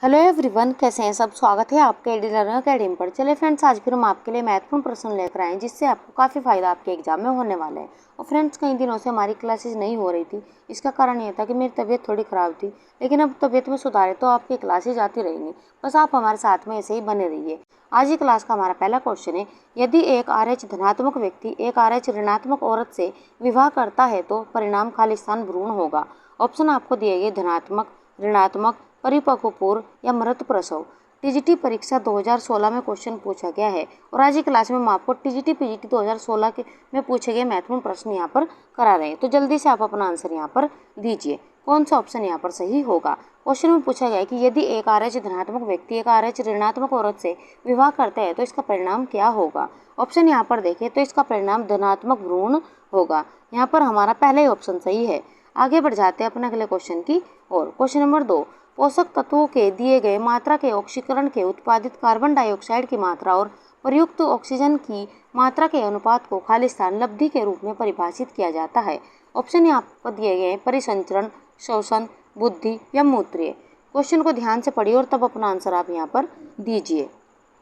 Hello everyone, कैसे हैं सब। स्वागत है आपके एडी लर्निंग अकेडमी पर। चले फ्रेंड्स, आज फिर हम आपके लिए महत्वपूर्ण प्रश्न लेकर आए हैं जिससे आपको काफ़ी फायदा आपके एग्जाम में होने वाला है। और फ्रेंड्स, कई दिनों से हमारी क्लासेस नहीं हो रही थी। इसका कारण यह था कि मेरी तबीयत थोड़ी ख़राब थी, लेकिन अब तबीयत में सुधार है तो आपकी क्लासेज आती रहेंगी। बस आप हमारे साथ में ऐसे ही बने रहिए। आज की क्लास का हमारा पहला क्वेश्चन है, यदि एक RH धनात्मक व्यक्ति एक RH ऋणात्मक औरत से विवाह करता है तो परिणाम खालिस्तान भ्रूण होगा। ऑप्शन आपको दिए गए धनात्मक, ऋणात्मक, परिपक्व पूर्व या मृत प्रसव। टीजीटी परीक्षा 2016 में क्वेश्चन पूछा गया है और आज की क्लास में हम आपको टीजीटी पीजीटी 2016 के में पूछे गए महत्वपूर्ण प्रश्न यहाँ पर करा रहे हैं। तो जल्दी से आप अपना आंसर यहाँ पर दीजिए, कौन सा ऑप्शन यहाँ पर सही होगा। क्वेश्चन में पूछा गया है कि यदि एक RH धनात्मक व्यक्ति एक RH ऋणात्मक औरत से विवाह करते हैं तो इसका परिणाम क्या होगा। ऑप्शन यहाँ पर देखें तो इसका परिणाम धनात्मक भ्रूण होगा। यहाँ पर हमारा पहला ही ऑप्शन सही है। आगे बढ़ जाते हैं अपने अगले क्वेश्चन की और। क्वेश्चन नंबर 2, पोषक तत्वों के दिए गए मात्रा के ऑक्सीकरण के उत्पादित कार्बन डाइऑक्साइड की मात्रा और प्रयुक्त ऑक्सीजन की मात्रा के अनुपात को खालिस्तान लब्धि के रूप में परिभाषित किया जाता है। ऑप्शन यहाँ पर दिए गए हैं, परिसंचरण, श्वसन, बुद्धि या मूत्रीय। क्वेश्चन को ध्यान से पढ़िए और तब अपना आंसर आप यहाँ पर दीजिए।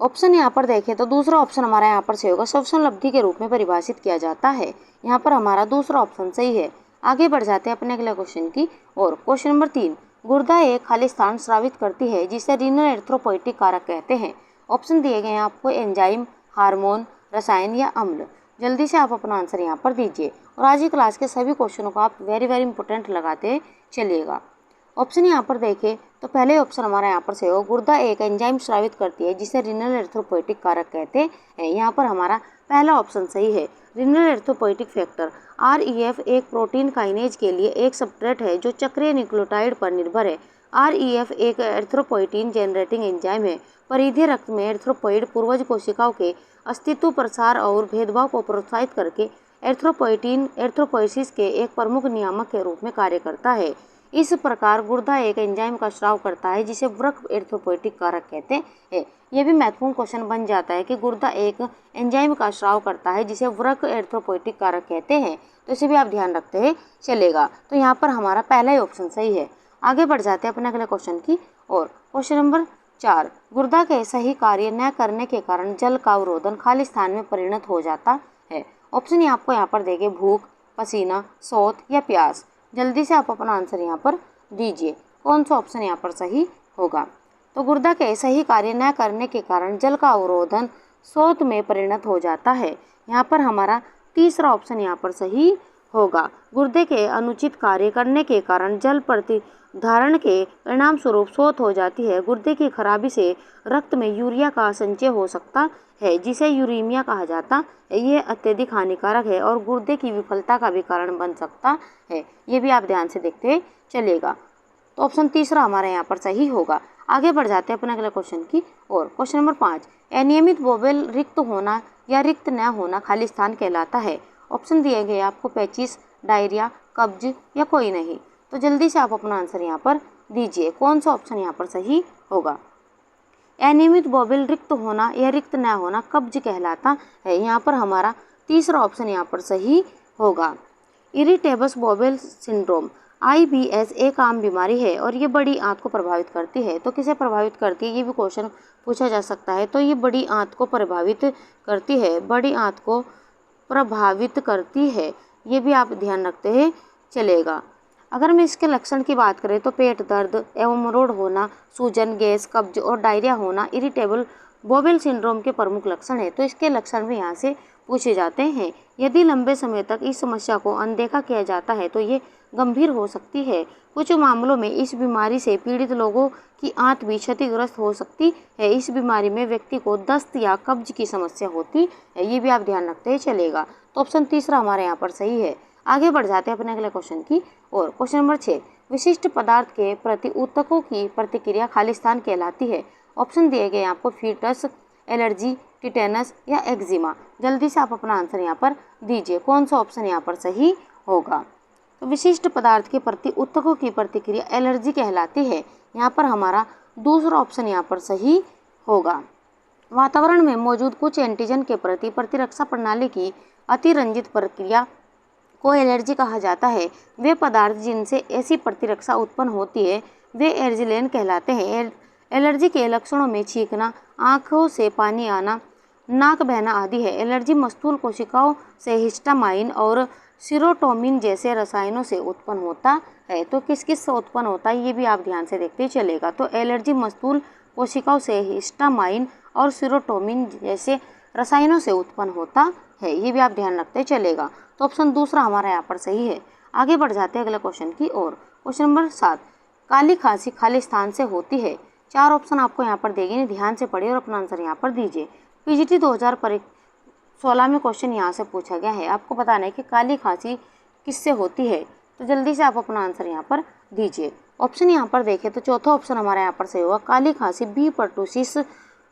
ऑप्शन यहाँ पर देखें तो दूसरा ऑप्शन हमारा यहाँ पर सही होगा, श्वसन लब्धि के रूप में परिभाषित किया जाता है। यहाँ पर हमारा दूसरा ऑप्शन सही है। आगे बढ़ जाते हैं अपने अगले क्वेश्चन की और। क्वेश्चन नंबर 3, गुर्दा एक खालिस्तान स्रावित करती है जिसे रीनल एरिथ्रोपोइटिक कारक कहते हैं। ऑप्शन दिए गए हैं आपको, एंजाइम, हार्मोन, रसायन या अम्ल। जल्दी से आप अपना आंसर यहाँ पर दीजिए और आज की क्लास के सभी क्वेश्चनों को आप वेरी इंपॉर्टेंट लगाते चलिएगा। ऑप्शन यहाँ पर देखें तो पहले ऑप्शन हमारा यहाँ पर सही हो, गुर्दा एक एंजाइम स्रावित करती है जिसे रीनल एरिथ्रोपोइटिक कारक कहते हैं। यहाँ पर हमारा पहला ऑप्शन सही है। रीनल एरिथ्रोपोइटिक फैक्टर REF एक प्रोटीन काइनेज के लिए एक सबस्ट्रेट है जो चक्रीय न्यूक्लियोटाइड पर निर्भर है। REF एक एरिथ्रोपोइटीन जेनरेटिंग एंजाइम है। परिधीय रक्त में एरिथ्रोपोइड पूर्वज कोशिकाओं के अस्तित्व, प्रसार और भेदभाव को प्रोत्साहित करके एरिथ्रोपोइटीन एरिथ्रोपोइसिस के एक प्रमुख नियामक के रूप में कार्य करता है। इस प्रकार गुर्दा एक एंजाइम का स्राव करता है जिसे वृक्क एरिथ्रोपोइटिक कारक कहते हैं। यह भी महत्वपूर्ण क्वेश्चन बन जाता है कि गुर्दा एक एंजाइम का स्राव करता है जिसे वृक्क एरिथ्रोपोइटिक कारक कहते हैं। तो इसे भी आप ध्यान रखते हैं चलेगा। तो यहाँ पर हमारा पहला ही ऑप्शन सही है। आगे बढ़ जाते हैं अपने अगले क्वेश्चन की और। क्वेश्चन नंबर 4, गुर्दा के सही कार्य न करने के कारण जल का अवरोधन खालिस्तान में परिणत हो जाता है। ऑप्शन ही आपको यहाँ पर देंगे, भूख, पसीना, शौच या प्यास। जल्दी से आप अपना आंसर यहाँ पर दीजिए, कौन सा ऑप्शन यहाँ पर सही होगा। तो गुर्दा के सही कार्य न करने के कारण जल का अवरोधन शौच में परिणत हो जाता है। यहाँ पर हमारा तीसरा ऑप्शन यहाँ पर सही होगा। गुर्दे के अनुचित कार्य करने के कारण जल प्रतिधारण के परिणाम स्वरूप शौच हो जाती है। गुर्दे की खराबी से रक्त में यूरिया का संचय हो सकता है जिसे यूरीमिया कहा जाता है। ये अत्यधिक हानिकारक है और गुर्दे की विफलता का भी कारण बन सकता है। ये भी आप ध्यान से देखते चलेगा। तो ऑप्शन तीसरा हमारा यहाँ पर सही होगा। आगे बढ़ जाते हैं अपने अगले क्वेश्चन की और। क्वेश्चन नंबर 5, अनियमित बोवेल रिक्त होना या रिक्त न होना खालिस्तान कहलाता है। ऑप्शन दिए गए आपको, पेचिस, डायरिया, कब्ज या कोई नहीं। तो जल्दी से आप अपना आंसर यहाँ पर दीजिए, कौन सा ऑप्शन यहाँ पर सही होगा। अनियमित बोवेल रिक्त होना या रिक्त न होना कब्ज कहलाता है। यहाँ पर हमारा तीसरा ऑप्शन यहाँ पर सही होगा। इरिटेबस बोवेल सिंड्रोम IBS एक आम बीमारी है और ये बड़ी आंत को प्रभावित करती है। तो किसे प्रभावित करती है, ये भी क्वेश्चन पूछा जा सकता है। तो ये बड़ी आंत को प्रभावित करती है, बड़ी आंत को प्रभावित करती है। ये भी आप ध्यान रखते हैं चलेगा। अगर मैं इसके लक्षण की बात करें तो पेट दर्द एवं मरोड़ होना, सूजन, गैस, कब्ज और डायरिया होना इरिटेबल बोवेल सिंड्रोम के प्रमुख लक्षण है। तो इसके लक्षण भी यहाँ से पूछे जाते हैं। यदि लंबे समय तक इस समस्या को अनदेखा किया जाता है तो ये गंभीर हो सकती है। कुछ मामलों में इस बीमारी से पीड़ित लोगों की आंत भी क्षतिग्रस्त हो सकती है। इस बीमारी में व्यक्ति को दस्त या कब्ज की समस्या होती है। ये भी आप ध्यान रखते चलेगा। तो ऑप्शन तीसरा हमारे यहाँ पर सही है। आगे बढ़ जाते हैं अपने अगले क्वेश्चन की और। क्वेश्चन नंबर 6, विशिष्ट पदार्थ के प्रति ऊतकों की प्रतिक्रिया खालिस्तान कहलाती है। ऑप्शन दिए गए आपको, फीटस, एलर्जी, टिटेनस या एक्जिमा। जल्दी से आप अपना आंसर यहाँ पर दीजिए, कौन सा ऑप्शन यहाँ पर सही होगा। तो विशिष्ट पदार्थ के प्रति ऊतकों की प्रतिक्रिया एलर्जी कहलाती है। यहाँ पर हमारा दूसरा ऑप्शन यहाँ पर सही होगा। वातावरण में मौजूद कुछ एंटीजन के प्रति प्रतिरक्षा प्रणाली की अतिरंजित प्रक्रिया को एलर्जी कहा जाता है। वे पदार्थ जिनसे ऐसी प्रतिरक्षा उत्पन्न होती है वे एर्जिलेन कहलाते हैं। एलर्जी के लक्षणों में छींकना, आंखों से पानी आना, नाक बहना आदि है। एलर्जी मस्तूल कोशिकाओं से हिस्टामाइन और सीरोटोनिन जैसे रसायनों से उत्पन्न होता है। तो किस किस से उत्पन्न होता है ये भी आप ध्यान से देखते चलेगा। तो एलर्जी मस्तूल कोशिकाओं से हिस्टामाइन और सीरोटोनिन जैसे रसायनों से उत्पन्न होता है, ये भी आप ध्यान रखते चलेगा। तो ऑप्शन दूसरा हमारा यहाँ पर सही है। आगे बढ़ जाते हैं अगले क्वेश्चन की ओर। क्वेश्चन नंबर 7, काली खांसी खाली स्थान से होती है। 4 ऑप्शन आपको यहाँ पर देंगे, ध्यान से पढ़िए और अपना आंसर यहाँ पर दीजिए। पीजीटी 2016 में क्वेश्चन यहाँ से पूछा गया है, आपको बताना है कि काली खांसी किससे होती है। तो जल्दी से आप अपना आंसर यहाँ पर दीजिए। ऑप्शन यहाँ पर देखें तो चौथा ऑप्शन हमारा यहाँ पर सही होगा, काली खांसी बी पर्टूसिस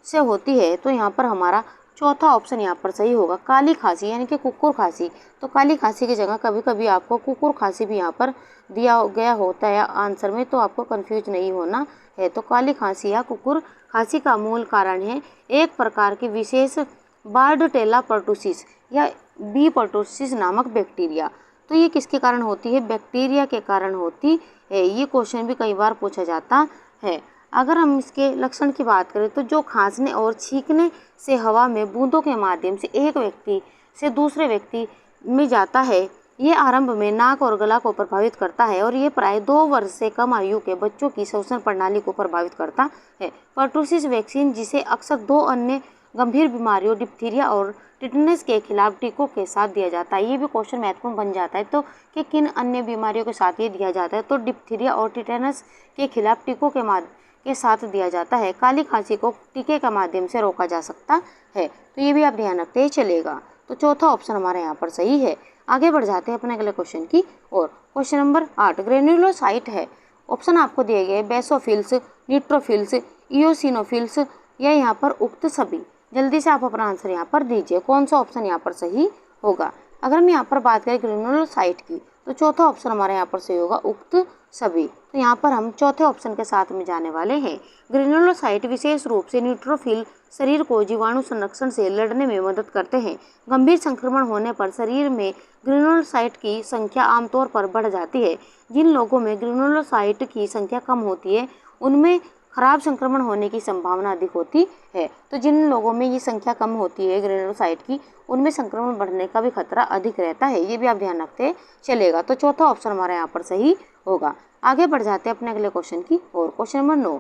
से होती है। तो यहाँ पर हमारा चौथा ऑप्शन यहाँ पर सही होगा, काली खांसी यानी कि कुकुर खांसी। तो काली खांसी की जगह कभी कभी आपको कुकुर खांसी भी यहाँ पर दिया गया होता है आंसर में, तो आपको कंफ्यूज नहीं होना है। तो काली खांसी या कुकुर खांसी का मूल कारण है एक प्रकार की विशेष बार्डटेला पर्टूसिस या बी पर्टूसिस नामक बैक्टीरिया। तो ये किसके कारण होती है, बैक्टीरिया के कारण होती है। ये क्वेश्चन भी कई बार पूछा जाता है। अगर हम इसके लक्षण की बात करें तो जो खांसने और छींकने से हवा में बूंदों के माध्यम से एक व्यक्ति से दूसरे व्यक्ति में जाता है, ये आरंभ में नाक और गला को प्रभावित करता है और ये प्राय 2 वर्ष से कम आयु के बच्चों की श्वसन प्रणाली को प्रभावित करता है। पर्टूसिस वैक्सीन, जिसे अक्सर 2 अन्य गंभीर बीमारियों डिप्थीरिया और टिटनेस के खिलाफ टीकों के साथ दिया जाता है। ये भी क्वेश्चन महत्वपूर्ण बन जाता है, तो कि किन अन्य बीमारियों के साथ ये दिया जाता है। तो डिप्थीरिया और टिटनेस के खिलाफ टीकों के साथ दिया जाता है। काली खांसी को टीके के माध्यम से रोका जा सकता है। तो ये भी आप ध्यान रखते ही चलेगा। तो चौथा ऑप्शन हमारे यहाँ पर सही है। आगे बढ़ जाते हैं अपने अगले क्वेश्चन की और। क्वेश्चन नंबर 8, ग्रेन्युलोसाइट है। ऑप्शन आपको दिए गए बेसोफिल्स, न्यूट्रोफिल्स, इओसिनोफिल्स या यहाँ पर उक्त सभी। जल्दी से आप अपना आंसर यहाँ पर दीजिए, कौन सा ऑप्शन यहाँ पर सही होगा। अगर हम यहाँ पर बात करें ग्रेन्युलोसाइट की तो चौथा ऑप्शन हमारे यहाँ पर सही होगा, उक्त सभी। तो यहाँ पर हम चौथे ऑप्शन के साथ में जाने वाले हैं। ग्रेन्युलोसाइट विशेष रूप से न्यूट्रोफिल शरीर को जीवाणु संरक्षण से लड़ने में मदद करते हैं। गंभीर संक्रमण होने पर शरीर में ग्रेन्युलोसाइट की संख्या आमतौर पर बढ़ जाती है। जिन लोगों में ग्रेन्युलोसाइट की संख्या कम होती है उनमें खराब संक्रमण होने की संभावना अधिक होती है। तो जिन लोगों में ये संख्या कम होती है ग्रेन्युलोसाइट की, उनमें संक्रमण बढ़ने का भी खतरा अधिक रहता है। ये भी आप ध्यान रखते चलेगा। तो चौथा ऑप्शन हमारे यहाँ पर सही होगा। आगे बढ़ जाते हैं अपने अगले क्वेश्चन की और। क्वेश्चन नंबर 9,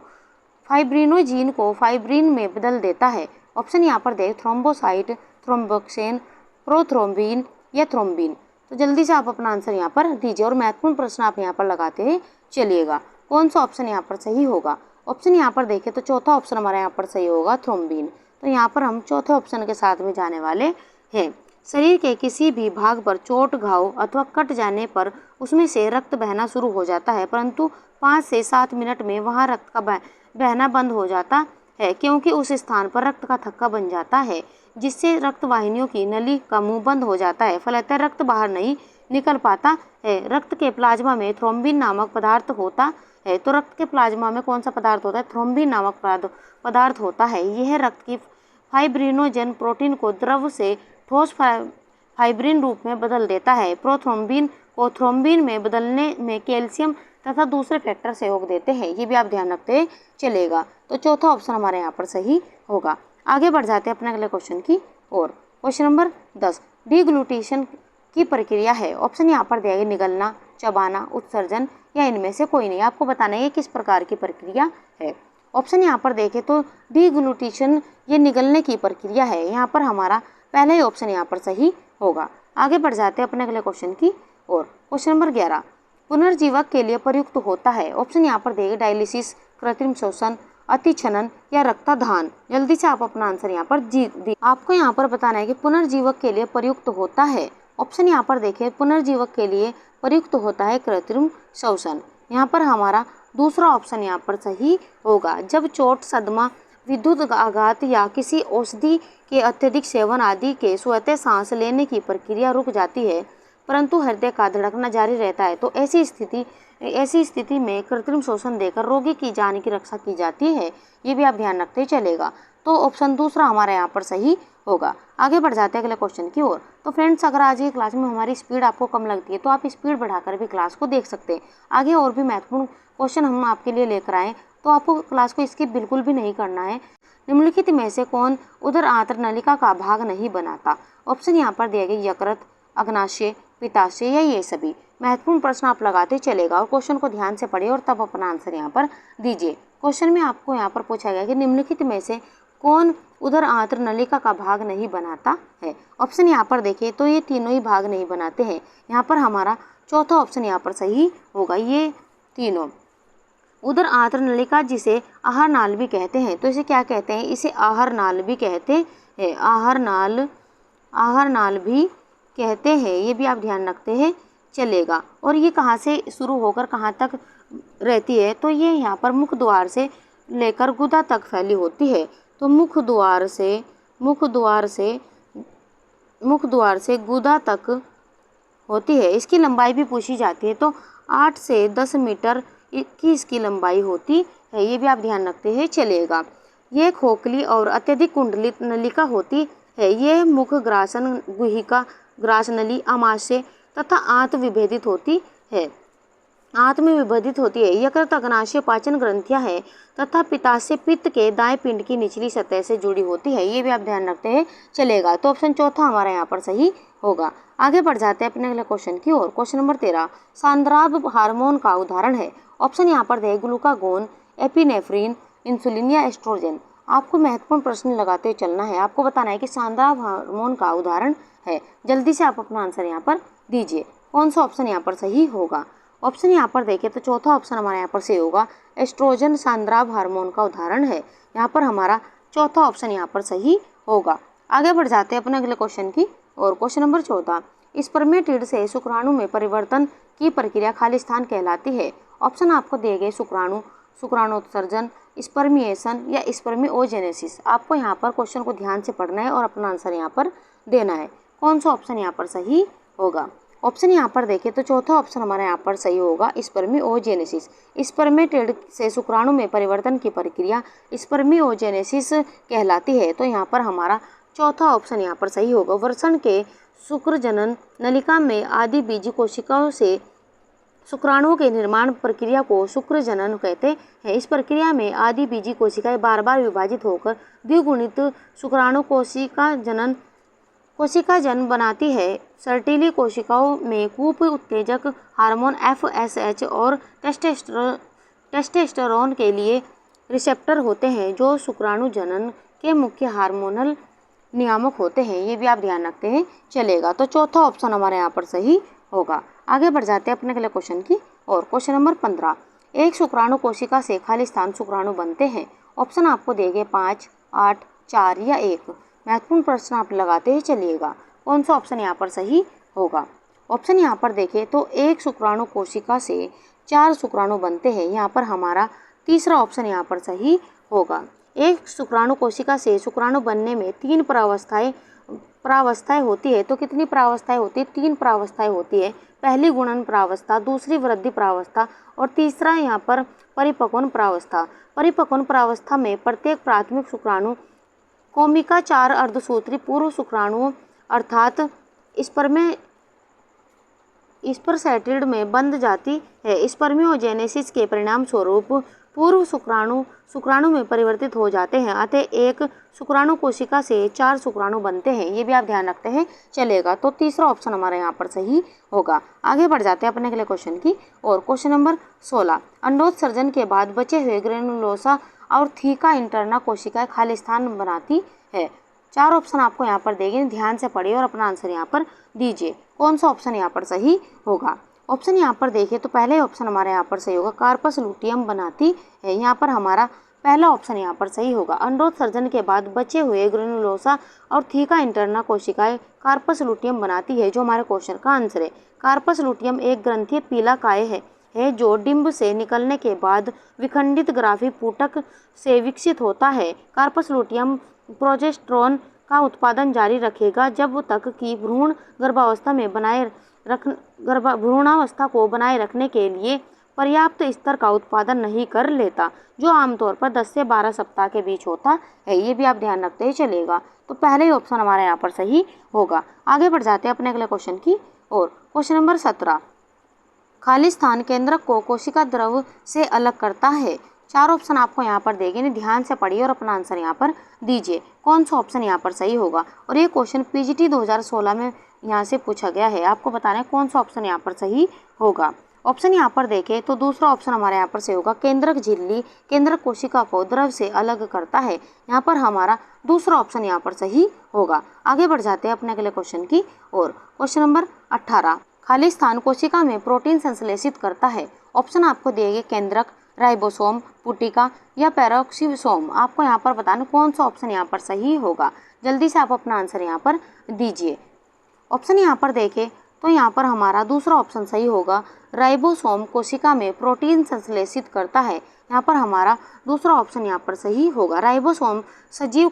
फाइब्रिनोजीन को फाइब्रिन में बदल देता है। ऑप्शन यहाँ पर दे थ्रोम्बोसाइट, थ्रोम्बोक्सेन, प्रोथ्रोम्बिन या थ्रोम्बिन। तो जल्दी से आप अपना आंसर यहाँ पर दीजिए और महत्वपूर्ण प्रश्न आप यहाँ पर लगाते हैं चलिएगा, कौन सा ऑप्शन यहाँ पर सही होगा। ऑप्शन यहाँ पर देखें तो चौथा ऑप्शन हमारा यहाँ पर सही होगा, थ्रोम्बिन। तो यहाँ पर हम चौथे ऑप्शन के साथ में जाने वाले हैं। शरीर के किसी भी भाग पर चोट, घाव अथवा कट जाने पर उसमें से रक्त बहना शुरू हो जाता है, परंतु 5 से 7 मिनट में वहाँ रक्त का बहना बंद हो जाता है, क्योंकि उस स्थान पर रक्त का थक्का बन जाता है, जिससे रक्त वाहिनियों की नली का मुंह बंद हो जाता है। फलतः रक्त बाहर नहीं निकल पाता है। रक्त के प्लाज्मा में थ्रोम्बिन नामक पदार्थ होता है। तो रक्त के प्लाज्मा में कौन सा पदार्थ होता है, थ्रोम्बिन नामक पदार्थ होता है। यह रक्त की फाइब्रिनोजन प्रोटीन को द्रव से ठोस फाइब्रिन रूप में बदल देता है। प्रोथ्रोम्बिन को थ्रोम्बिन में बदलने में कैल्शियम तथा दूसरे फैक्टर सहयोग देते हैं। ये भी आप ध्यान रखते चलेगा। तो चौथा ऑप्शन हमारे यहाँ पर सही होगा। आगे बढ़ जाते हैं अपने अगले क्वेश्चन की और। क्वेश्चन नंबर 10, डीग्लूटेशन की प्रक्रिया है। ऑप्शन यहाँ पर दिया गया निगलना, चबाना, उत्सर्जन या इनमें से कोई नहीं। आपको बताना है किस प्रकार की प्रक्रिया है। ऑप्शन यहाँ पर देखें तो डीग्लूटेशन ये निगलने की प्रक्रिया है। यहाँ पर हमारा पहला ही ऑप्शन यहाँ पर सही होगा। आगे बढ़ जाते हैं अपने अगले क्वेश्चन की और। क्वेश्चन नंबर 11, पुनर्जीवक के लिए प्रयुक्त होता है। ऑप्शन यहाँ पर देखें डायलिसिस, कृत्रिम श्वसन, अतिछनन या रक्तदान। जल्दी से आप अपना आंसर यहाँ पर आपको यहाँ पर बताना है कि पुनर्जीवक के लिए प्रयुक्त होता है। ऑप्शन यहाँ पर देखें पुनर्जीवक के लिए प्रयुक्त होता है कृत्रिम श्वसन। यहाँ पर हमारा दूसरा ऑप्शन यहाँ पर सही होगा। जब चोट, सदमा, विद्युत आघात या किसी औषधि के अत्यधिक सेवन आदि के स्वतः सांस लेने की प्रक्रिया रुक जाती है, परंतु हृदय का धड़कना जारी रहता है, तो ऐसी स्थिति में कृत्रिम श्वसन देकर रोगी की जान की रक्षा की जाती है। ये भी आप ध्यान रखते चलेगा। तो ऑप्शन दूसरा हमारा यहाँ पर सही होगा। आगे बढ़ जाते हैं अगले क्वेश्चन की ओर। तो फ्रेंड्स, अगर आज की क्लास में हमारी स्पीड आपको कम लगती है तो आप स्पीड बढ़ाकर भी क्लास को देख सकते हैं। आगे और भी महत्वपूर्ण क्वेश्चन हम आपके लिए लेकर आए, तो आपको क्लास को स्किप बिल्कुल भी नहीं करना है। निम्नलिखित में से कौन उदर आंत्र नलिका का भाग नहीं बनाता? ऑप्शन यहाँ पर दिए गए यकृत, अग्नाशय, पित्ताशय या ये सभी। महत्वपूर्ण प्रश्न आप लगाते चलेगा और क्वेश्चन को ध्यान से पढ़िए और तब अपना आंसर यहाँ पर दीजिए। क्वेश्चन में आपको यहाँ पर पूछा गया कि निम्नलिखित में से कौन उदर आंत्र नलिका का भाग नहीं बनाता है? ऑप्शन यहाँ पर देखिए तो ये तीनों ही भाग नहीं बनाते हैं। यहाँ पर हमारा चौथा ऑप्शन यहाँ पर सही होगा, ये तीनों। उदर आंत्र नलिका जिसे आहार नाल भी कहते हैं, तो इसे क्या कहते हैं? इसे आहार नाल भी कहते हैं। आहार नाल भी कहते हैं, ये भी आप ध्यान रखते हैं चलेगा। और ये कहाँ से शुरू होकर कहाँ तक रहती है? तो ये यहाँ पर मुख द्वार से लेकर गुदा तक फैली होती है। तो मुख द्वार से गुदा तक होती है। इसकी लंबाई भी पूछी जाती है, तो 8 से 10 मीटर की इसकी लंबाई होती है, ये भी आप ध्यान रखते हैं चलेगा। ये खोखली और अत्यधिक कुंडलित नलिका होती है। ये मुख ग्रासन, गुहिका, ग्रासनली, आमाशय तथा आंत विभेदित होती है। यकृत, अग्नाशय पाचन ग्रंथियां हैं तथा पित्ताशय पित्त के दाएं पिंड की निचली सतह से जुड़ी होती है, ये भी आप ध्यान रखते हैं चलेगा। तो ऑप्शन चौथा हमारा यहाँ पर सही होगा। आगे बढ़ जाते हैं अपने अगले क्वेश्चन की ओर। क्वेश्चन नंबर 13 सांद्राभ हार्मोन का उदाहरण है। ऑप्शन यहाँ पर दे ग्लूकागोन, एपिनेफ्रिन, इंसुलिन या एस्ट्रोजन। आपको महत्वपूर्ण प्रश्न लगाते हुए चलना है। आपको बताना है कि सांद्राभ हार्मोन का उदाहरण है। जल्दी से आप अपना आंसर यहाँ पर दीजिए। कौन सा ऑप्शन यहाँ पर सही होगा? ऑप्शन यहाँ पर देखें तो चौथा ऑप्शन हमारा यहाँ पर सही होगा। एस्ट्रोजन सांद्राभ हार्मोन का उदाहरण है। यहाँ पर हमारा चौथा ऑप्शन यहाँ पर सही होगा। आगे बढ़ जाते हैं अपने अगले क्वेश्चन की और। क्वेश्चन नंबर 14 स्पर्मेटिड से शुक्राणु में परिवर्तन की प्रक्रिया खालिस्तान कहलाती है। ऑप्शन आपको दिए गए शुक्राणुत्सर्जन, स्पर्मिएशन या स्पर्मिओजेनेसिस। आपको यहाँ पर क्वेश्चन को ध्यान से पढ़ना है और अपना आंसर यहाँ पर देना है। कौन सा ऑप्शन यहाँ पर सही होगा? ऑप्शन यहाँ पर देखें तो चौथा ऑप्शन हमारा यहाँ पर सही होगा, स्पर्मिओजेनेसिस। स्पर्मेटिड से शुक्राणु में परिवर्तन की प्रक्रिया स्पर्मिओजेनेसिस कहलाती है। तो यहाँ पर हमारा चौथा ऑप्शन यहाँ पर सही होगा। वृषण के शुक्र जनन नलिका में आदि बीजी कोशिकाओं से शुक्राणुओं के निर्माण प्रक्रिया को शुक्र जनन कहते हैं। इस प्रक्रिया में आदि बीजी कोशिकाएं बार बार विभाजित होकर द्विगुणित शुक्राणु कोशिका जन्म बनाती है। सर्टीली कोशिकाओं में कूप उत्तेजक हार्मोन FSH और टेस्टोस्टेरोन के लिए रिसेप्टर होते हैं, जो शुक्राणु जनन के मुख्य हार्मोनल नियामक होते हैं, ये भी आप ध्यान रखते हैं चलेगा। तो चौथा ऑप्शन हमारे यहाँ पर सही होगा। आगे बढ़ जाते हैं अपने अगले क्वेश्चन की और। क्वेश्चन नंबर 15 एक शुक्राणु कोशिका से खालिस्तान शुक्राणु बनते हैं। ऑप्शन आपको दिए गए 5, 8, 4 या 1। महत्वपूर्ण प्रश्न आप लगाते ही चलिएगा। कौन सा ऑप्शन यहाँ पर सही होगा? ऑप्शन यहाँ पर देखें तो एक शुक्राणु कोशिका से 4 शुक्राणु बनते हैं। यहाँ पर हमारा तीसरा ऑप्शन यहाँ पर सही होगा। एक शुक्राणु कोशिका से शुक्राणु बनने में 3 प्रावस्थाएं होती है। तो कितनी प्रावस्थाएं होती है? 3 प्रावस्थाएं होती है। पहली गुणन प्रावस्था, दूसरी वृद्धि प्रावस्था और तीसरा यहाँ पर परिपक्वन प्रावस्था। परिपक्वन प्रावस्था में प्रत्येक प्राथमिक शुक्राणु कोमिका 4 अर्धसूत्री पूर्व शुक्राणुओं अर्थात स्पर्मेटिड में बंध जाती है। स्पर्मियोजेनेसिस के परिणाम स्वरूप पूर्व शुक्राणु में परिवर्तित हो जाते हैं। अतः एक शुक्राणु कोशिका से 4 शुक्राणु बनते हैं, ये भी आप ध्यान रखते हैं चलेगा। तो तीसरा ऑप्शन हमारे यहाँ पर सही होगा। आगे बढ़ जाते हैं अपने अगले क्वेश्चन की और। क्वेश्चन नंबर 16 अंडोत्सर्जन के बाद बचे हुए ग्रेनुलोसा और थीका इंटरना कोशिकाएं खालिस्तान बनाती है। 4 ऑप्शन आपको यहाँ पर देंगे, ध्यान से पढ़िए और अपना आंसर यहाँ पर दीजिए। कौन सा ऑप्शन यहाँ पर सही होगा? ऑप्शन यहाँ पर देखिए तो पहले ऑप्शन हमारे यहाँ पर सही होगा, कार्पस लुटियम बनाती है। यहाँ पर हमारा पहला ऑप्शन यहाँ पर सही होगा। अंडोत्सर्जन के बाद बचे हुए ग्रेनुलोसा और थीका इंटरना कोशिकाएं कार्पस लुटियम बनाती है, जो हमारे क्वेश्चन का आंसर है। कार्पस लुटियम एक ग्रंथीय पीला काय है जो डिंब से निकलने के बाद विखंडित ग्राफी पुटक से विकसित होता है। कार्पस लुटियम प्रोजेस्टेरोन का उत्पादन जारी रखेगा जब तक कि भ्रूणावस्था को बनाए रखने के लिए पर्याप्त स्तर का उत्पादन नहीं कर लेता, जो आमतौर पर 10 से 12 सप्ताह के बीच होता है। ये भी आप ध्यान रखते ही चलेगा। तो पहले ही ऑप्शन हमारा यहाँ पर सही होगा। आगे बढ़ जाते हैं अपने अगले क्वेश्चन की ओर। क्वेश्चन नंबर 17, खाली स्थान केंद्रक को कोशिका द्रव से अलग करता है। 4 ऑप्शन आपको यहाँ पर देंगे, ध्यान से पढ़िए और अपना आंसर यहाँ पर दीजिए। कौन सा ऑप्शन यहाँ पर सही होगा। और ये क्वेश्चन पीजीटी 2016 में यहाँ से पूछा गया है। आपको बताना है कौन सा ऑप्शन यहाँ पर सही होगा। ऑप्शन यहाँ पर देखें तो दूसरा ऑप्शन हमारे यहाँ पर सही होगा। केंद्रक झिल्ली केंद्रक कोशिका को द्रव से अलग करता है। यहाँ पर हमारा दूसरा ऑप्शन यहाँ पर सही होगा। आगे बढ़ जाते हैं अपने अगले क्वेश्चन की ओर। क्वेश्चन नंबर 18, खाली स्थान कोशिका में प्रोटीन संश्लेषित करता है। ऑप्शन आपको दिए गए केंद्रक, राइबोसोम, पुटिका या पेरोक्सिसोम। आपको यहाँ पर बताना कौन सा ऑप्शन यहाँ पर सही होगा। जल्दी से आप अपना आंसर यहाँ पर दीजिए। ऑप्शन यहाँ पर देखें तो यहाँ पर हमारा दूसरा ऑप्शन सही होगा। राइबोसोम कोशिका में प्रोटीन संश्लेषित करता है। यहाँ पर हमारा दूसरा ऑप्शन यहाँ पर सही होगा। राइबोसोम सजीव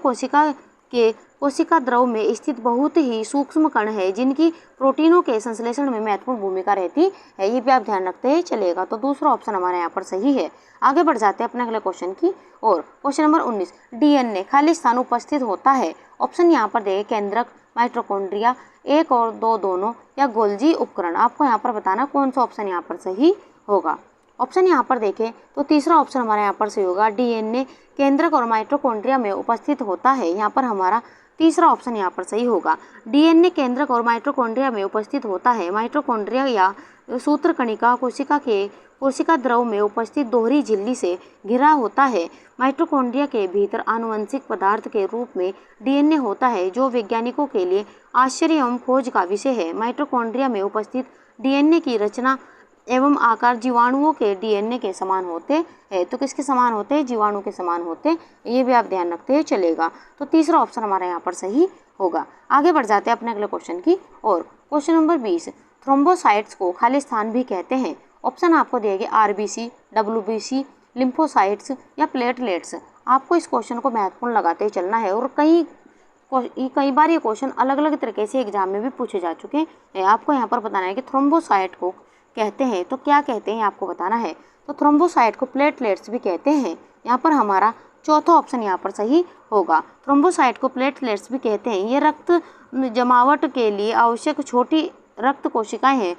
कोशिका द्रव में स्थित बहुत ही सूक्ष्म कण है, जिनकी प्रोटीनों के संश्लेषण में महत्वपूर्ण भूमिका रहती है। ये भी आप ध्यान रखते ही चलेगा। तो दूसरा ऑप्शन हमारे यहाँ पर सही है। आगे बढ़ जाते हैं अपने अगले क्वेश्चन की और। क्वेश्चन नंबर 19, डीएनए खाली स्थान उपस्थित होता है। ऑप्शन यहाँ पर देखें केंद्रक, माइटोकॉन्ड्रिया, 1 और 2 दोनों या गोल्जी उपकरण। आपको यहाँ पर बताना कौन सा ऑप्शन यहाँ पर सही होगा। ऑप्शन यहाँ पर देखें तो तीसरा ऑप्शन हमारे यहाँ पर सही होगा। डीएनए केंद्रक और माइटोकॉन्ड्रिया में उपस्थित होता है। यहाँ पर हमारा तीसरा ऑप्शन यहाँ पर सही होगा। डीएनए केंद्रक और माइटोकॉन्ड्रिया में उपस्थित होता है। माइटोकॉन्ड्रिया या सूत्रकणिका कोशिका द्रव में उपस्थित दोहरी झिल्ली से घिरा होता है। माइटोकॉन्ड्रिया के भीतर आनुवंशिक पदार्थ के रूप में डीएनए होता है, जो वैज्ञानिकों के लिए आश्चर्य एवं खोज का विषय है। माइटोकॉन्ड्रिया में उपस्थित डीएनए की रचना एवं आकार जीवाणुओं के डीएनए के समान होते हैं। तो किसके समान होते हैं? जीवाणु के समान होते हैं। ये भी आप ध्यान रखते हैं चलेगा। तो तीसरा ऑप्शन हमारा यहाँ पर सही होगा। आगे बढ़ जाते हैं अपने अगले क्वेश्चन की और। क्वेश्चन नंबर 20, थ्रोम्बोसाइट्स को खाली स्थान भी कहते हैं। ऑप्शन आपको दिए गए आरबीसी, डब्ल्यूबीसी, लिम्फोसाइट्स या प्लेटलेट्स। आपको इस क्वेश्चन को महत्वपूर्ण लगाते ही चलना है और कई बार ये क्वेश्चन अलग अलग तरीके से एग्जाम में भी पूछे जा चुके हैं। आपको यहाँ पर बताना है कि थ्रोम्बोसाइट को कहते हैं तो क्या कहते हैं, आपको बताना है। तो थ्रोम्बोसाइट को प्लेटलेट्स भी कहते हैं। यहाँ पर हमारा चौथा ऑप्शन यहाँ पर सही होगा। थ्रोम्बोसाइट को प्लेटलेट्स भी कहते हैं। ये रक्त जमावट के लिए आवश्यक छोटी रक्त कोशिकाएं हैं।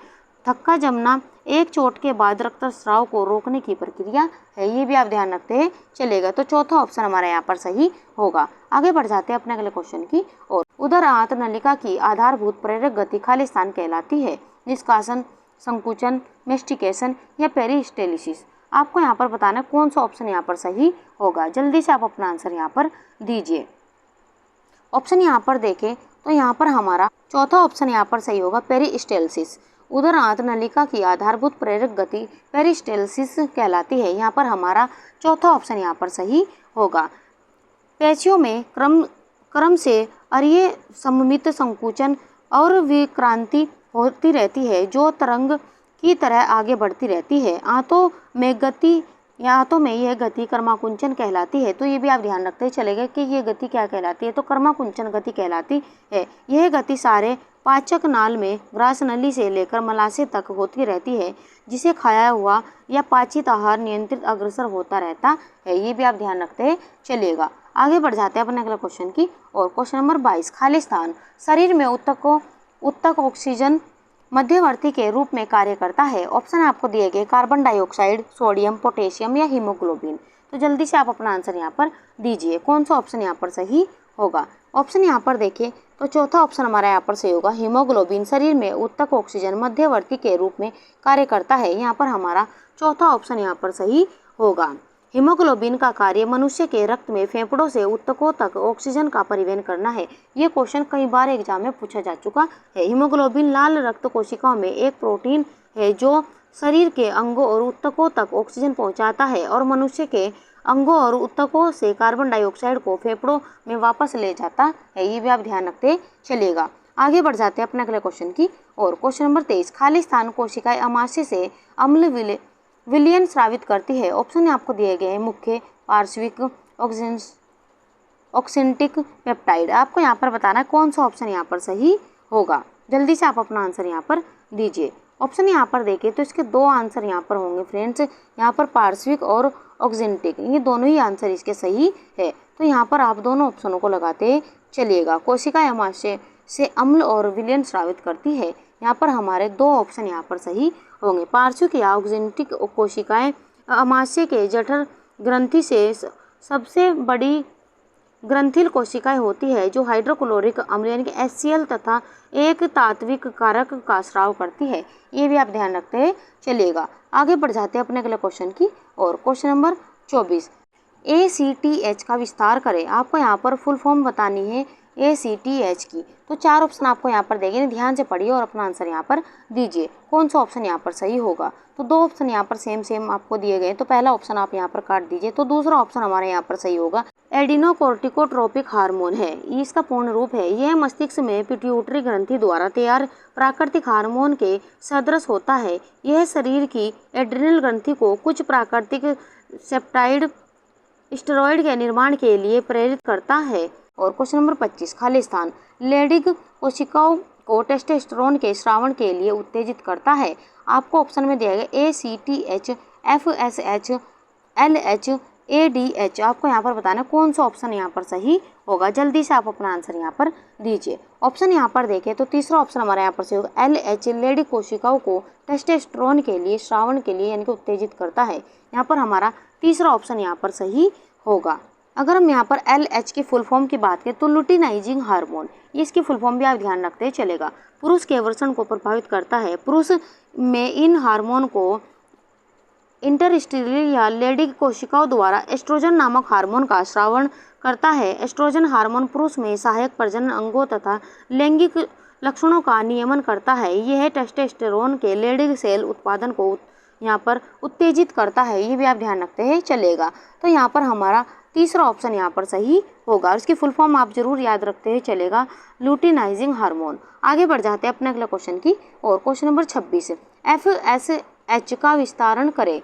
थक्का जमना एक चोट के बाद रक्तस्राव को रोकने की प्रक्रिया है। ये भी आप ध्यान रखते हैं चलेगा। तो चौथा ऑप्शन हमारा यहाँ पर सही होगा। आगे बढ़ जाते हैं अपने अगले क्वेश्चन की और। उदर आंत नलिका की आधारभूत प्रेरक गति खाली स्थान कहलाती है। निष्कासन, संकुचन, मेस्टिकेशन या पेरिस्टेलिसिस। आपको यहाँ पर बताना है कौन सा ऑप्शन यहाँ पर सही होगा। जल्दी से आप अपना आंसर यहाँ पर दीजिए। ऑप्शन यहाँ पर देखें तो यहाँ पर हमारा चौथा ऑप्शन यहाँ पर सही होगा, पेरिस्टेलिसिस। उदर आंत नलिका की आधारभूत प्रेरक गति पेरिस्टेलिसिस कहलाती है। यहाँ पर हमारा चौथा ऑप्शन यहाँ पर सही होगा। पेशियों में क्रम से अरीय सममित संकुचन और विक्रांति होती रहती है, जो तरंग की तरह आगे बढ़ती रहती है। आंतों में यह गति कर्माकुंचन कहलाती है। तो ये भी आप ध्यान रखते चलेगा कि ये गति क्या कहलाती है, तो कर्माकुंचन गति कहलाती है। यह गति सारे पाचक नाल में ग्रास नली से लेकर मलाशय तक होती रहती है, जिसे खाया हुआ या पाचित आहार नियंत्रित अग्रसर होता रहता है। ये भी आप ध्यान रखते चलिएगा। आगे बढ़ जाते हैं अपने अगले क्वेश्चन की और। क्वेश्चन नंबर 22, खाली स्थान शरीर में उत्तक ऑक्सीजन मध्यवर्ती के रूप में कार्य करता है। ऑप्शन आपको दिए गए कार्बन डाइऑक्साइड, सोडियम, पोटेशियम या हीमोग्लोबिन। तो जल्दी से आप अपना आंसर यहाँ पर दीजिए। कौन सा ऑप्शन यहाँ पर सही होगा। ऑप्शन यहाँ पर देखिए तो चौथा ऑप्शन हमारा यहाँ पर सही होगा। हीमोग्लोबिन शरीर में उत्तक ऑक्सीजन मध्यवर्ती के रूप में कार्य करता है। यहाँ पर हमारा चौथा ऑप्शन यहाँ पर सही होगा। हीमोग्लोबिन का कार्य मनुष्य के रक्त में फेफड़ों से उत्तकों तक ऑक्सीजन का परिवहन करना है। ये क्वेश्चन कई बार एग्जाम में पूछा जा चुका है। हीमोग्लोबिन लाल रक्त कोशिकाओं में एक प्रोटीन है, जो शरीर के अंगों और उत्तकों तक ऑक्सीजन पहुंचाता है और मनुष्य के अंगों और उत्तकों से कार्बन डाइऑक्साइड को फेफड़ों में वापस ले जाता है। ये भी आप ध्यान रखते चलिएगा। आगे बढ़ जाते हैं अपने अगले क्वेश्चन की और। क्वेश्चन नंबर 23, खाली स्थान कोशिकाएं अमाशय से अम्ल विलयन स्रावित करती है। ऑप्शन आपको दिए गए हैं मुख्य, पार्श्विक, ऑक्सेंटिक, पेप्टाइड। आपको यहाँ पर बताना है कौन सा ऑप्शन यहाँ पर सही होगा। जल्दी से आप अपना आंसर यहाँ पर दीजिए। ऑप्शन यहाँ पर देखें तो इसके दो आंसर यहाँ पर होंगे फ्रेंड्स। यहाँ पर पार्श्विक और ऑक्जेंटिक, ये दोनों ही आंसर इसके सही है। तो यहाँ पर आप दोनों ऑप्शनों को लगाते चलिएगा। कोशिका अमाशय से अम्ल और विलयन स्रावित करती है, यहाँ पर हमारे दो ऑप्शन यहाँ पर सही होंगे। पार्श्विक या ऑक्जेंटिक कोशिकाएं अमाशय के जठर ग्रंथि से सबसे बड़ी ग्रंथिल कोशिकाएं होती है जो हाइड्रोक्लोरिक अम्ल यानी कि HCl तथा एक तात्विक कारक का स्राव करती है। ये भी आप ध्यान रखते चलिएगा। आगे बढ़ जाते हैं अपने अगले क्वेश्चन की और क्वेश्चन नंबर 24। ACTH का विस्तार करें। आपको यहाँ पर फुल फॉर्म बतानी है ACTH की। तो चार ऑप्शन आपको यहाँ पर देंगे, ध्यान से पढ़िए और अपना आंसर यहाँ पर दीजिए। कौन सा ऑप्शन यहाँ पर सही होगा। तो दो ऑप्शन यहाँ पर सेम आपको दिए गए, तो पहला ऑप्शन आप यहाँ पर काट दीजिए। तो दूसरा ऑप्शन हमारे यहाँ पर सही होगा एडिनोकोर्टिकोट्रोपिक हार्मोन है, इसका पूर्ण रूप है। यह मस्तिष्क में पिट्यूटरी ग्रंथि द्वारा तैयार प्राकृतिक हार्मोन के सदृश होता है। यह शरीर की एड्रिनल ग्रंथि को कुछ प्राकृतिक सेप्टाइड स्टेरॉइड के निर्माण के लिए प्रेरित करता है। और क्वेश्चन नंबर 25 खाली स्थान लेडिग कोशिकाओं को टेस्टोस्टेरोन के स्रावण के लिए उत्तेजित करता है। आपको ऑप्शन में दिया गया ACTH, FSH, LH, ADH। आपको यहाँ पर बताना कौन सा ऑप्शन यहाँ पर सही होगा। जल्दी से आप अपना आंसर यहाँ पर दीजिए। ऑप्शन यहाँ पर देखें तो तीसरा ऑप्शन हमारा यहाँ पर सही होगा LH, लेडी कोशिकाओं को टेस्टोस्टेरोन के लिए स्रावण के लिए यानी कि उत्तेजित करता है। यहाँ पर हमारा तीसरा ऑप्शन यहाँ पर सही होगा। अगर हम यहाँ पर LH की फुल फॉर्म की बात करें तो लुटिनाइजिंग हार्मोन, इसकी फुल फॉर्म भी आप ध्यान रखते चलेगा। पुरुष के वर्षण को प्रभावित करता है। पुरुष में इन हार्मोन को इंटरस्टेरियल या लेडिग कोशिकाओं द्वारा एस्ट्रोजन नामक हार्मोन का स्रावण करता है। एस्ट्रोजन हार्मोन पुरुष में सहायक प्रजनन अंगों तथा लैंगिक लक्षणों का नियमन करता है। यह टेस्टोस्टेरोन के लेडिग सेल उत्पादन को यहाँ पर उत्तेजित करता है। ये भी आप ध्यान रखते हैं चलेगा। तो यहाँ पर हमारा तीसरा ऑप्शन यहाँ पर सही होगा और इसकी फुल फॉर्म आप जरूर याद रखते हुए चलेगा लुटिनाइजिंग हार्मोन। आगे बढ़ जाते हैं अपने अगले क्वेश्चन की और क्वेश्चन नंबर 26 FSH का विस्तारण करें।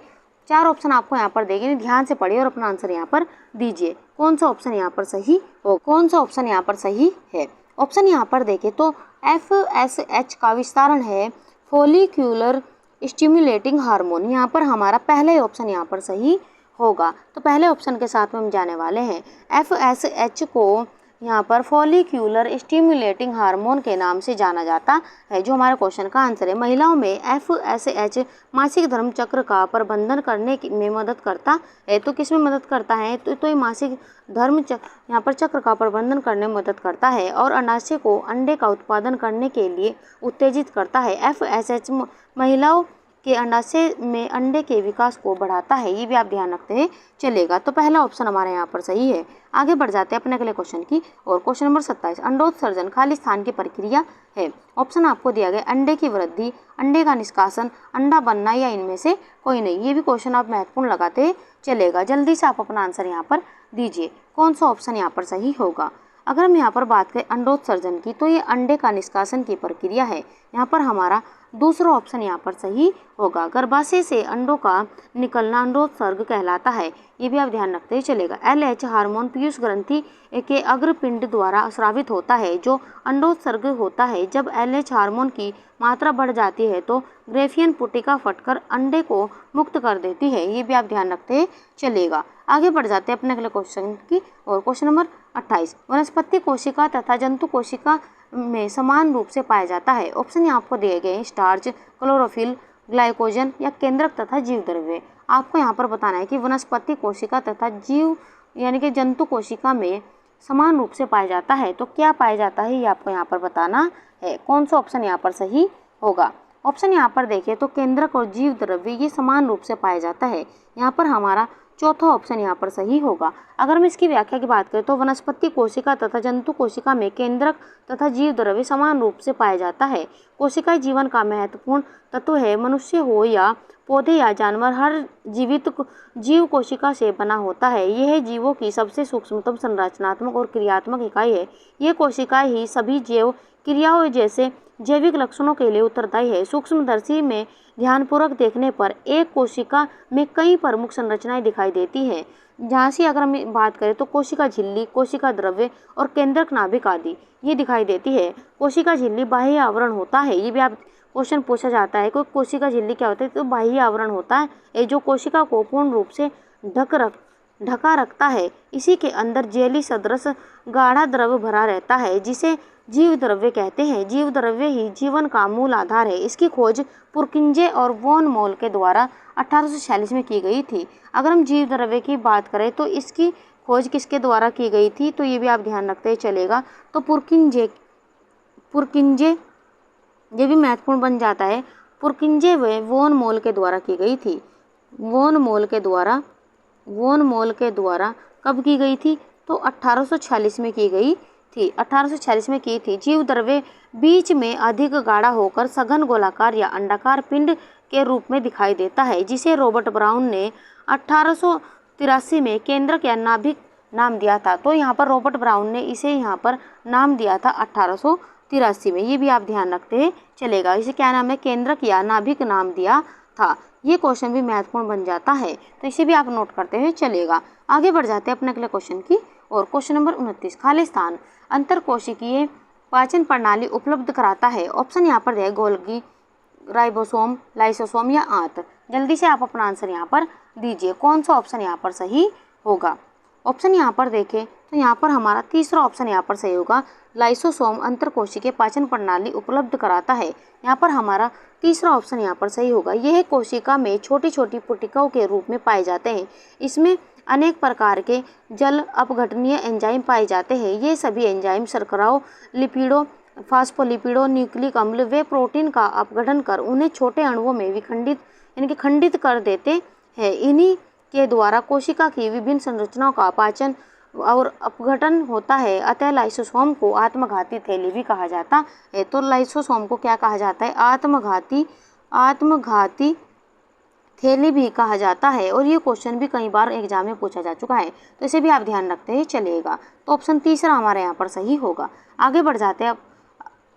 चार ऑप्शन आपको यहाँ पर देंगे, ध्यान से पढ़िए और अपना आंसर यहाँ पर दीजिए। कौन सा ऑप्शन यहाँ पर सही हो, कौन सा ऑप्शन यहाँ पर सही है। ऑप्शन यहाँ पर देखें तो FSH का विस्तारण है फॉलिक्यूलर स्टिमुलेटिंग हार्मोन। यहाँ पर हमारा पहला ही ऑप्शन यहाँ पर सही होगा। तो पहले ऑप्शन के साथ में हम जाने वाले हैं। FSH को यहाँ पर फॉलिक्यूलर स्टिमुलेटिंग हार्मोन के नाम से जाना जाता है, जो हमारे क्वेश्चन का आंसर है। महिलाओं में FSH मासिक धर्म चक्र का प्रबंधन करने में मदद करता है। तो किस में मदद करता है, तो ये मासिक धर्म यहाँ पर चक्र का प्रबंधन करने में मदद करता है और अंडाशय को अंडे का उत्पादन करने के लिए उत्तेजित करता है। FSH महिलाओं के अंडाशय में अंडे के विकास को बढ़ाता है। ये भी आप ध्यान रखते हैं चलेगा। तो पहला ऑप्शन हमारे यहाँ पर सही है। आगे बढ़ जाते हैं अपने अगले क्वेश्चन की और क्वेश्चन नंबर 27 अंडोत्सर्जन खाली स्थान की प्रक्रिया है। ऑप्शन आपको दिया गया अंडे की वृद्धि, अंडे का निष्कासन, अंडा बनना या इनमें से कोई नहीं। ये भी क्वेश्चन आप महत्वपूर्ण लगाते चलेगा। जल्दी से आप अपना आंसर यहाँ पर दीजिए। कौन सा ऑप्शन यहाँ पर सही होगा। अगर हम यहाँ पर बात करें अंडोत्सर्जन की तो ये अंडे का निष्कासन की प्रक्रिया है। यहाँ पर हमारा दूसरा ऑप्शन यहाँ पर सही होगा। गर्भाशय से अंडों का निकलना अंडोत्सर्ग कहलाता है। ये भी आप ध्यान रखते ही चलेगा। LH हार्मोन पीयूष ग्रंथि के अग्रपिंड द्वारा स्रावित होता है, जो अंडोत्सर्ग होता है। जब LH हार्मोन की मात्रा बढ़ जाती है तो ग्रेफियन पुटिका फटकर अंडे को मुक्त कर देती है। ये भी आप ध्यान रखते चलेगा। आगे बढ़ जाते हैं अपने अगले क्वेश्चन की और क्वेश्चन नंबर 28 वनस्पति कोशिका तथा जंतु कोशिका में समान रूप से पाया जाता है। ऑप्शन यहाँ आपको दिए गए स्टार्च, क्लोरोफिल, ग्लाइकोजन या केंद्रक तथा जीव द्रव्य। आपको यहाँ पर बताना है कि वनस्पति कोशिका तथा जीव यानी कि जंतु कोशिका में समान रूप से पाया जाता है। तो क्या पाया जाता है ये आपको यहाँ पर बताना है। कौन सा ऑप्शन यहाँ पर सही होगा। ऑप्शन यहाँ पर देखिए तो केंद्रक और जीव द्रव्य ये समान रूप से पाया जाता है। यहाँ पर हमारा चौथा ऑप्शन यहाँ पर सही होगा। अगर हम इसकी व्याख्या की बात करें तो वनस्पति कोशिका तथा जंतु कोशिका में केंद्रक तथा जीव द्रव्य समान रूप से पाया जाता है। कोशिका जीवन का महत्वपूर्ण तत्व है। मनुष्य हो या पौधे या जानवर, हर जीवित जीव कोशिका से बना होता है। यह जीवों की सबसे सूक्ष्मतम संरचनात्मक और क्रियात्मक इकाई है। ये कोशिकाएं ही सभी जैव क्रियाओं जैसे जैविक लक्षणों के लिए उत्तरदायी है। सूक्ष्मदर्शी में ध्यानपूर्वक देखने पर एक कोशिका में कई प्रमुख संरचनाएं दिखाई देती है। जहाँ से अगर हम बात करें तो कोशिका झिल्ली, कोशिका द्रव्य और केंद्रक नाभिक आदि ये दिखाई देती है। कोशिका झिल्ली बाह्य आवरण होता है। ये भी आप क्वेश्चन पूछा जाता है कि कोशिका झिल्ली क्या होता है, तो बाह्य आवरण होता है जो कोशिका को पूर्ण रूप से ढका रखता है। इसी के अंदर जेली सदृश गाढ़ा द्रव भरा रहता है जिसे जीव द्रव्य कहते हैं। जीव द्रव्य ही जीवन का मूल आधार है। इसकी खोज पुरकिंजे और वॉन मोल के द्वारा 1846 में की गई थी। अगर हम जीव द्रव्य की बात करें तो इसकी खोज किसके द्वारा की गई थी, तो ये भी आप ध्यान रखते चलेगा। तो पुरकिंजे ये भी महत्वपूर्ण बन जाता है। पुरकिंजे व वॉन मोल के द्वारा की गई थी। वॉन मोल के द्वारा कब की गई थी, तो 1846 में की गई थी। 1846 में की थी। जीव द्रव्य बीच में अधिक गाढ़ा होकर सघन गोलाकार या अंडाकार पिंड के रूप में दिखाई देता है, जिसे रॉबर्ट ब्राउन ने 1883 में केंद्रक या नाभिक नाम दिया था। तो यहाँ पर रॉबर्ट ब्राउन ने इसे यहाँ पर नाम दिया था 1883 में। ये भी आप ध्यान रखते चलेगा। इसे क्या नाम है, केंद्रक या नाभिक नाम दिया था। ये क्वेश्चन भी महत्वपूर्ण बन जाता है, तो इसे भी आप नोट करते हुए चलेगा। आगे बढ़ जाते हैं अपने अगले क्वेश्चन की और। क्वेश्चन नंबर 29, खाली स्थान अंतरकोशिकीय पाचन प्रणाली उपलब्ध कराता है। ऑप्शन यहाँ पर है गोल्गी, राइबोसोम, लाइसोसोम या आंत। जल्दी से आप अपना आंसर यहाँ पर दीजिए, कौन सा ऑप्शन यहाँ पर सही होगा। ऑप्शन यहाँ पर देखें तो यहाँ पर हमारा तीसरा ऑप्शन यहाँ पर सही होगा। लाइसोसोम अंतरकोशिकीय पाचन प्रणाली उपलब्ध कराता है। यहाँ पर हमारा तीसरा ऑप्शन यहाँ पर सही होगा। यह कोशिका में छोटी छोटी पुटिकाओं के रूप में पाए जाते हैं। इसमें अनेक प्रकार के जल अपघटनीय एंजाइम पाए जाते हैं। ये सभी एंजाइम शर्कराओं, लिपिडों, फास्फोलिपिडों, न्यूक्लिक अम्ल व प्रोटीन का अपघटन कर उन्हें छोटे अणुओं में खंडित कर देते हैं। इन्हीं के द्वारा कोशिका की विभिन्न संरचनाओं का पाचन और अपघटन होता है। अतः लाइसोसोम को आत्मघाती थैली भी कहा जाता है। तो लाइसोसोम को क्या कहा जाता है, आत्मघाती थैली भी कहा जाता है। और ये क्वेश्चन भी कई बार एग्जाम में पूछा जा चुका है, तो इसे भी आप ध्यान रखते हैं चलेगा। तो ऑप्शन तीसरा हमारे यहाँ पर सही होगा। आगे बढ़ जाते हैं अब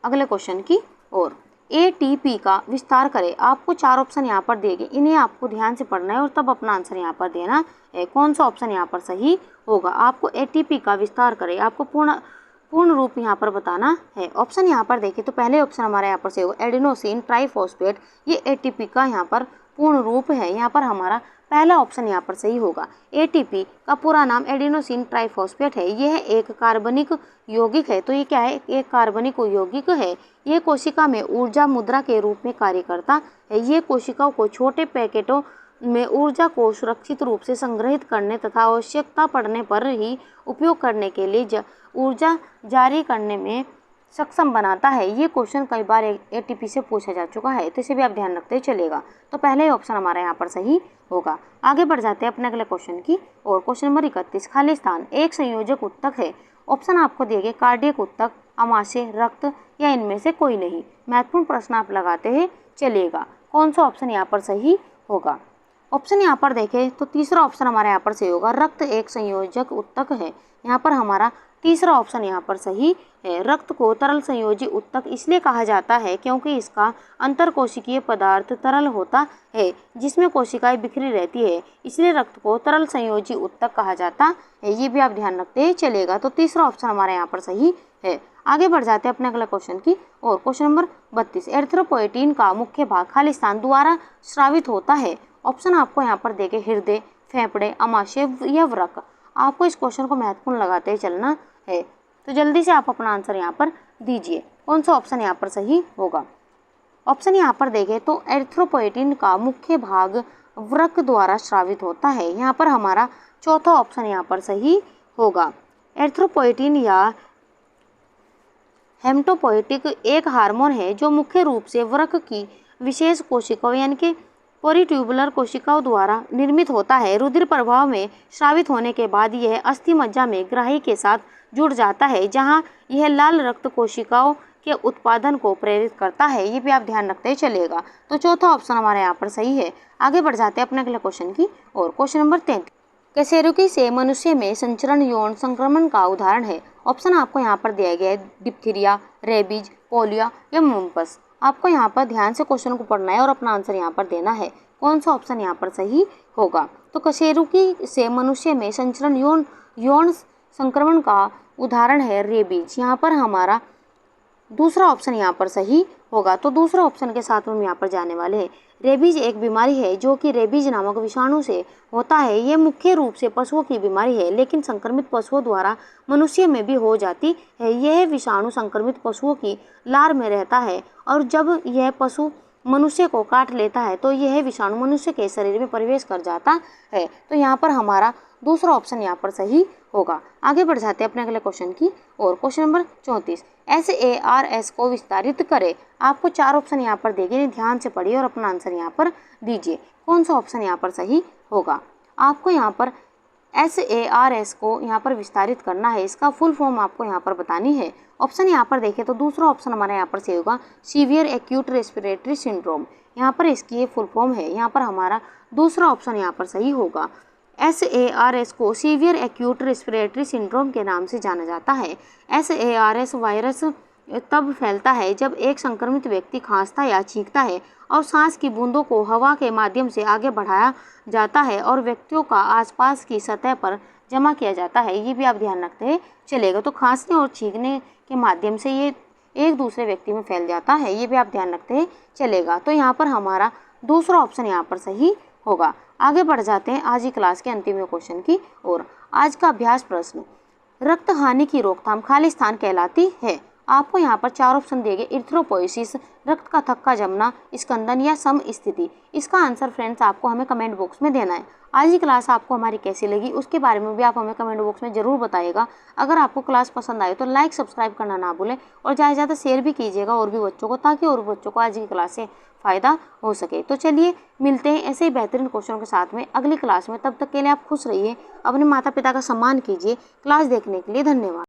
अगले क्वेश्चन की ओर। ATP का विस्तार करें। आपको 4 ऑप्शन यहाँ पर दिए गए, इन्हें आपको ध्यान से पढ़ना है और तब अपना आंसर यहाँ पर देना है। कौन सा ऑप्शन यहाँ पर सही होगा। आपको ATP का विस्तार करें, आपको पूर्ण रूप यहाँ पर बताना है। ऑप्शन यहाँ पर देखिए तो पहले ऑप्शन हमारा यहाँ पर सही होगा, एडिनोसिन ट्राइफॉस्फेट। ये ATP का यहाँ पर पूर्ण रूप है। यहाँ पर हमारा पहला ऑप्शन यहाँ पर सही होगा। ATP का पूरा नाम एडिनोसिन ट्राइफॉस्फेट है। यह एक कार्बनिक यौगिक है। तो ये क्या है, एक कार्बनिक यौगिक है। यह कोशिका में ऊर्जा मुद्रा के रूप में कार्य करता है। यह कोशिकाओं को छोटे पैकेटों में ऊर्जा को सुरक्षित रूप से संग्रहित करने तथा आवश्यकता पड़ने पर ही उपयोग करने के लिए ऊर्जा जारी करने में सक्षम बनाता है। ये क्वेश्चन कई बार ATP से पूछा जा चुका है, तो इसे भी आप ध्यान रखते चलेगा। तो पहले ऑप्शन हमारा यहाँ पर सही होगा। आगे बढ़ जाते हैं अपने अगले क्वेश्चन की और। क्वेश्चन नंबर 31, खाली स्थान एक संयोजक उत्तक है। ऑप्शन आपको दिए गए, कार्डियक उत्तक, आमाशय, रक्त या इनमें से कोई नहीं। महत्वपूर्ण प्रश्न आप लगाते हैं चलिएगा, कौन सा ऑप्शन यहाँ पर सही होगा। ऑप्शन यहाँ पर देखें तो तीसरा ऑप्शन हमारा यहाँ पर सही होगा, रक्त एक संयोजक उत्तक है। यहाँ पर हमारा तीसरा ऑप्शन यहाँ पर सही है। रक्त को तरल संयोजी उत्तक इसलिए कहा जाता है क्योंकि इसका अंतरकोशिकीय पदार्थ तरल होता है जिसमें कोशिकाएं बिखरी रहती है, इसलिए रक्त को तरल संयोजी उत्तक कहा जाता है। ये भी आप ध्यान रखते चलेगा। तो तीसरा ऑप्शन हमारे यहाँ पर सही है। आगे बढ़ जाते हैं अपने अगले क्वेश्चन की और। क्वेश्चन नंबर 32, एरिथ्रोपोएटिन का मुख्य भाग खाली स्थान द्वारा स्रावित होता है। ऑप्शन आपको यहाँ पर देखे, हृदय, फेफड़े, आमाशय या वृक्क। आपको इस क्वेश्चन को महत्वपूर्ण लगाते चलना है, तो जल्दी से आप अपना आंसर यहाँ पर दीजिए, कौन सा ऑप्शन यहाँ पर सही होगा। ऑप्शन यहाँ पर देखें तो एरिथ्रोपोएटिन का मुख्य भाग वृक्क द्वारा स्रावित होता है। यहाँ पर हमारा चौथा ऑप्शन यहाँ पर सही होगा। एरिथ्रोपोएटिन या हेमटोपोएटिक एक हार्मोन है जो मुख्य रूप से वृक्क की विशेष कोशिकाओं यानी कि पोरिट्यूबुलर कोशिकाओं द्वारा निर्मित होता है। रुधिर प्रवाह में स्रावित होने के बाद यह अस्थि मज्जा में ग्राही के साथ जुड़ जाता है, जहां यह लाल रक्त कोशिकाओं के उत्पादन को प्रेरित करता है। ये भी आप ध्यान रखते चलेगा। तो चौथा ऑप्शन हमारे यहाँ पर सही है। आगे बढ़ जाते हैं अपने अगले क्वेश्चन की और। क्वेश्चन नंबर 33, कशेरुकी से मनुष्य में संचरण यौन संक्रमण का उदाहरण है। ऑप्शन आपको यहाँ पर दिया गया है, डिप्थीरिया, रेबीज, पोलियो या मुम्पस। आपको यहाँ पर ध्यान से क्वेश्चन को पढ़ना है और अपना आंसर यहाँ पर देना है, कौन सा ऑप्शन यहाँ पर सही होगा। तो कशेरुकी से मनुष्य में संचरण यौन संक्रमण का उदाहरण है रेबीज। यहाँ पर हमारा दूसरा ऑप्शन यहाँ पर सही होगा। तो दूसरा ऑप्शन के साथ हम यहाँ पर जाने वाले हैं। रेबीज एक बीमारी है जो कि रेबीज नामक विषाणु से होता है। ये मुख्य रूप से पशुओं की बीमारी है, लेकिन संक्रमित पशुओं द्वारा मनुष्य में भी हो जाती है। यह विषाणु संक्रमित पशुओं की लार में रहता है और जब यह पशु मनुष्य को काट लेता है तो यह विषाणु मनुष्य के शरीर में प्रवेश कर जाता है। तो यहाँ पर हमारा दूसरा ऑप्शन यहाँ पर सही होगा। आगे बढ़ जाते हैं अपने अगले क्वेश्चन की और। क्वेश्चन नंबर 34, SARS को विस्तारित करें। आपको 4 ऑप्शन यहाँ पर देंगे, ध्यान से पढ़िए और अपना आंसर यहाँ पर दीजिए। कौन सा ऑप्शन यहाँ पर सही होगा? आपको यहाँ पर SARS को यहाँ पर विस्तारित करना है, इसका फुल फॉर्म आपको यहाँ पर बतानी है। ऑप्शन यहाँ पर देखें तो दूसरा ऑप्शन हमारा यहाँ पर सही होगा, सीवियर एक्यूट रेस्पिरेटरी सिंड्रोम। यहाँ पर इसकी ये फुल फॉर्म है। यहाँ पर हमारा दूसरा ऑप्शन यहाँ पर सही होगा। SARS को सीवियर एक्यूट रेस्पिरेटरी सिंड्रोम के नाम से जाना जाता है। SARS वायरस तब फैलता है जब एक संक्रमित व्यक्ति खांसता या छींकता है और सांस की बूंदों को हवा के माध्यम से आगे बढ़ाया जाता है और व्यक्तियों का आसपास की सतह पर जमा किया जाता है। ये भी आप ध्यान रखते चलेगा। तो खांसने और छींकने के माध्यम से ये एक दूसरे व्यक्ति में फैल जाता है, ये भी आप ध्यान रखते चलेगा। तो यहाँ पर हमारा दूसरा ऑप्शन यहाँ पर सही होगा। आगे बढ़ जाते हैं आज की क्लास के अंतिम क्वेश्चन की और। आज का अभ्यास प्रश्न, रक्त हानि की रोकथाम खाली स्थान कहलाती है। आपको यहाँ पर 4 ऑप्शन देंगे, इरिथ्रोपोइसिस, रक्त का थक्का जमना, स्कंदन या सम स्थिति। इसका आंसर फ्रेंड्स आपको हमें कमेंट बॉक्स में देना है। आज की क्लास आपको हमारी कैसी लगी उसके बारे में भी आप हमें कमेंट बॉक्स में ज़रूर बताइएगा। अगर आपको क्लास पसंद आए तो लाइक सब्सक्राइब करना ना भूलें और ज़्यादा से ज़्यादा शेयर भी कीजिएगा और भी बच्चों को, ताकि और बच्चों को आज की क्लास से फ़ायदा हो सके। तो चलिए मिलते हैं ऐसे ही बेहतरीन क्वेश्चनों के साथ में अगली क्लास में। तब तक के लिए आप खुश रहिए, अपने माता पिता का सम्मान कीजिए। क्लास देखने के लिए धन्यवाद।